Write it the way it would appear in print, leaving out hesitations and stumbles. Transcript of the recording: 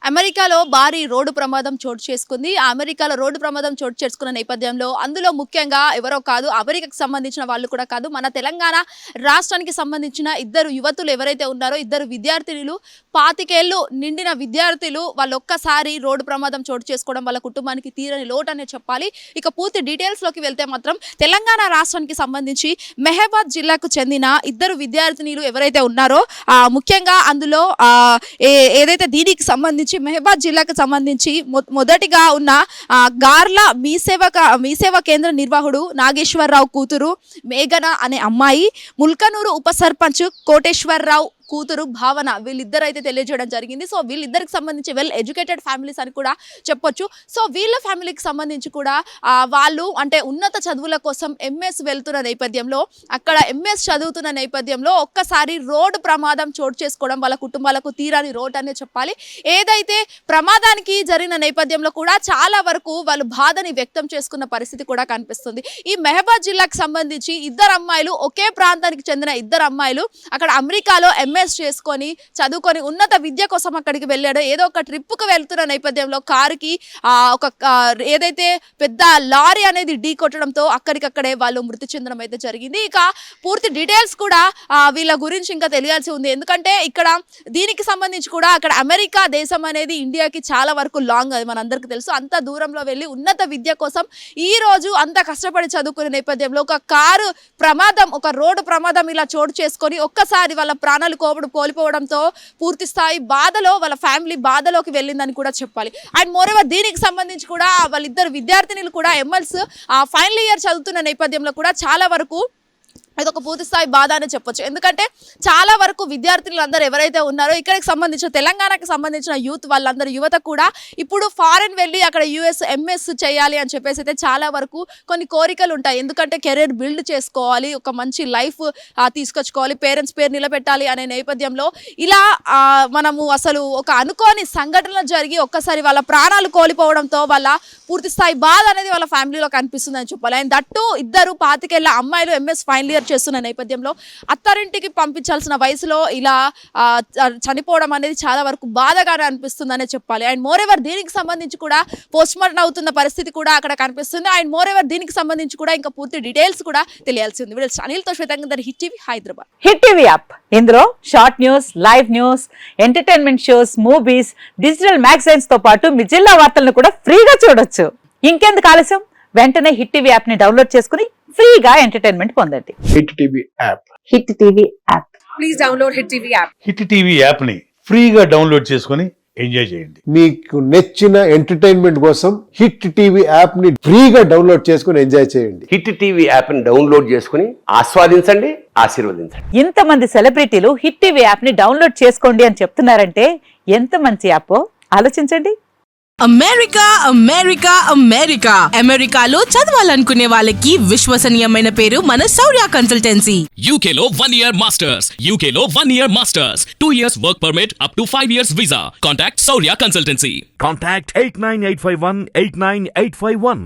అమెరికాలో భారీ రోడ్డు ప్రమాదం చోటు చేసుకుంది. అమెరికాలో రోడ్డు ప్రమాదం చోటు చేసుకున్న నేపథ్యంలో అందులో ముఖ్యంగా ఎవరో కాదు, అమెరికాకు సంబంధించిన వాళ్ళు కూడా కాదు, మన తెలంగాణ రాష్ట్రానికి సంబంధించిన ఇద్దరు యువతులు ఎవరైతే ఉన్నారో, ఇద్దరు విద్యార్థినులు, 25 ఏళ్ళు నిండిన విద్యార్థులు, వాళ్ళు ఒక్కసారి రోడ్డు ప్రమాదం చోటు చేసుకోవడం వాళ్ళ కుటుంబానికి తీరని లోటు అనే చెప్పాలి. ఇక పూర్తి డీటెయిల్స్లోకి వెళ్తే మాత్రం తెలంగాణ రాష్ట్రానికి సంబంధించి మెహబాద్ జిల్లాకు చెందిన ఇద్దరు విద్యార్థినులు ఎవరైతే ఉన్నారో, ముఖ్యంగా అందులో ఏదైతే దీనికి సంబంధించి మెహబాద్ జిల్లాకు సంబంధించి మొదటిగా ఉన్న గార్ల మీసేవ కేంద్ర నిర్వాహకుడు నాగేశ్వరరావు కూతురు మేఘన అనే అమ్మాయి, ముల్కనూరు ఉప సర్పంచ్ కోటేశ్వరరావు కూతురు భావన, వీళ్ళిద్దరు అయితే తెలియజేయడం జరిగింది. సో వీళ్ళిద్దరికి సంబంధించి వెల్ ఎడ్యుకేటెడ్ ఫ్యామిలీస్ అని కూడా చెప్పొచ్చు. సో వీళ్ళ ఫ్యామిలీకి సంబంధించి కూడా వాళ్ళు అంటే ఉన్నత చదువుల కోసం ఎంఎస్ వెళ్తున్న నేపథ్యంలో, అక్కడ ఎంఎస్ చదువుతున్న నేపథ్యంలో ఒక్కసారి రోడ్డు ప్రమాదం చోటు చేసుకోవడం వాళ్ళ కుటుంబాలకు తీరాని రోడ్ అనే చెప్పాలి. ఏదైతే ప్రమాదానికి జరిగిన నేపథ్యంలో కూడా చాలా వరకు వాళ్ళు బాధని వ్యక్తం చేసుకున్న పరిస్థితి కూడా కనిపిస్తుంది. ఈ మెహబాద్ జిల్లాకు సంబంధించి ఇద్దరు అమ్మాయిలు, ఒకే ప్రాంతానికి చెందిన ఇద్దరు అమ్మాయిలు అక్కడ అమెరికాలో ఎంఎస్ చేసుకొని చదువుకొని ఉన్నత విద్య కోసం అక్కడికి వెళ్ళాడు. ఏదో ఒక ట్రిప్కు వెళ్తున్న నేపథ్యంలో కారుకి ఒక ఏదైతే పెద్ద లారీ అనేది ఢీ కొట్టడంతో అక్కడికక్కడే వాళ్ళు మృతి చెందడం అయితే జరిగింది. ఇక పూర్తి డీటెయిల్స్ కూడా వీళ్ళ గురించి ఇంకా తెలియాల్సి ఉంది. ఎందుకంటే ఇక్కడ దీనికి సంబంధించి కూడా అక్కడ అమెరికా దేశం అనేది ఇండియాకి చాలా వరకు లాంగ్, అది మనందరికీ తెలుసు. అంత దూరంలో వెళ్ళి ఉన్నత విద్య కోసం ఈ రోజు అంత కష్టపడి చదువుకునే నేపథ్యంలో ఒక కారు ప్రమాదం, ఒక రోడ్డు ప్రమాదం ఇలా చోటు చేసుకొని ఒక్కసారి వాళ్ళ ప్రాణాలు కోల్పోవడంతో పూర్తి స్థాయి బాధలో, వాళ్ళ ఫ్యామిలీ బాధలోకి వెళ్ళిందని కూడా చెప్పాలి. అండ్ మోరెవర్ దీనికి సంబంధించి కూడా వాళ్ళిద్దరు విద్యార్థినులు కూడా ఎంఎల్స్ ఫైనల్ ఇయర్ చదువుతున్న నేపథ్యంలో కూడా చాలా వరకు ఇదొక పూర్తి స్థాయి బాధ అని చెప్పొచ్చు. ఎందుకంటే చాలా వరకు విద్యార్థులు అందరూ ఎవరైతే ఉన్నారో, ఇక్కడికి సంబంధించిన తెలంగాణకి సంబంధించిన యూత్ వాళ్ళందరూ యువత కూడా ఇప్పుడు ఫారెన్ వెళ్ళి అక్కడ యుఎస్ ఎంఎస్ చేయాలి అని చెప్పేసి అయితే చాలా వరకు కొన్ని కోరికలు ఉంటాయి. ఎందుకంటే కెరీర్ బిల్డ్ చేసుకోవాలి, ఒక మంచి లైఫ్ తీసుకొచ్చుకోవాలి, పేరెంట్స్ పేరు నిలబెట్టాలి అనే నేపథ్యంలో ఇలా మనము అసలు ఒక అనుకోని సంఘటనలు జరిగి ఒక్కసారి వాళ్ళ ప్రాణాలు కోల్పోవడంతో వాళ్ళ పూర్తి స్థాయి బాధ అనేది వాళ్ళ ఫ్యామిలీలో కనిపిస్తుంది అని చెప్పాలి. అండ్ దట్టు ఇద్దరు 25 ఏళ్ల అమ్మాయిలు ఎంఎస్ ఫైనల్ ఇయర్ చేస్తున్న నేపథ్యంలో అత్తారింటికి పంపించాల్సిన వయసులో ఇలా చనిపోవడం అనేది చాలా వరకు బాధగానే అనిపిస్తుందనే చెప్పాలి. అండ్ మోరెవర్ దీనికి సంబంధించి కూడా పోస్ట్ మార్టం అవుతున్న పరిస్థితి కూడా అక్కడ కనిపిస్తుంది. అండ్ మోరెవర్ దీనికి సంబంధించి కూడా ఇంకా పూర్తి డీటెయిల్స్ కూడా తెలియాల్సి ఉంది. అనిల్తో శ్వేతంగా hit TV Hyderabad. Hit TV app, ఇందులో short news, live news, entertainment shows, movies, digital magazines తో పాటు మీ జిల్లా వార్తలను కూడా ఫ్రీగా చూడొచ్చు. ఇంకెందుకు ఆలస్యం, వెంటనే హిట్ టీవీ యాప్ ని డౌన్లోడ్ చేసుకుని ఫ్రీగా ఎంటర్టైన్మెంట్ పొందండి. Hit TV app. Hit TV app. Please download hit TV app. Hit TV app ని ఫ్రీగా డౌన్లోడ్ చేసుకుని ఎంజాయ్ చేయండి. మీకు నచ్చిన ఎంటర్టైన్మెంట్ కోసం హిట్ టీవీ యాప్ ని ఫ్రీగా డౌన్లోడ్ చేసుకుని ఎంజాయ్ చేయండి. హిట్ టీవీ యాప్ ని డౌన్లోడ్ చేసుకుని ఆస్వాదించండి, ఆశీర్వదించండి. ఇంతమంది సెలబ్రిటీలు హిట్ టీవీ యాప్ ని డౌన్లోడ్ చేసుకోండి అని చెప్తున్నారంటే ఎంత మంచి యాప్ ఆలోచించండి. అమెరికా అమెరికా అమెరికా అమెరికాలో చదవాలనుకునే వాళ్ళకి విశ్వసనీయమైన పేరు మన శౌర్య కన్సల్టెన్సీ. UK లో 1 year masters, UK లో 1 year masters, 2 years work permit up to 5 years visa. Contact Saurya Consultancy. Contact 89851 89851.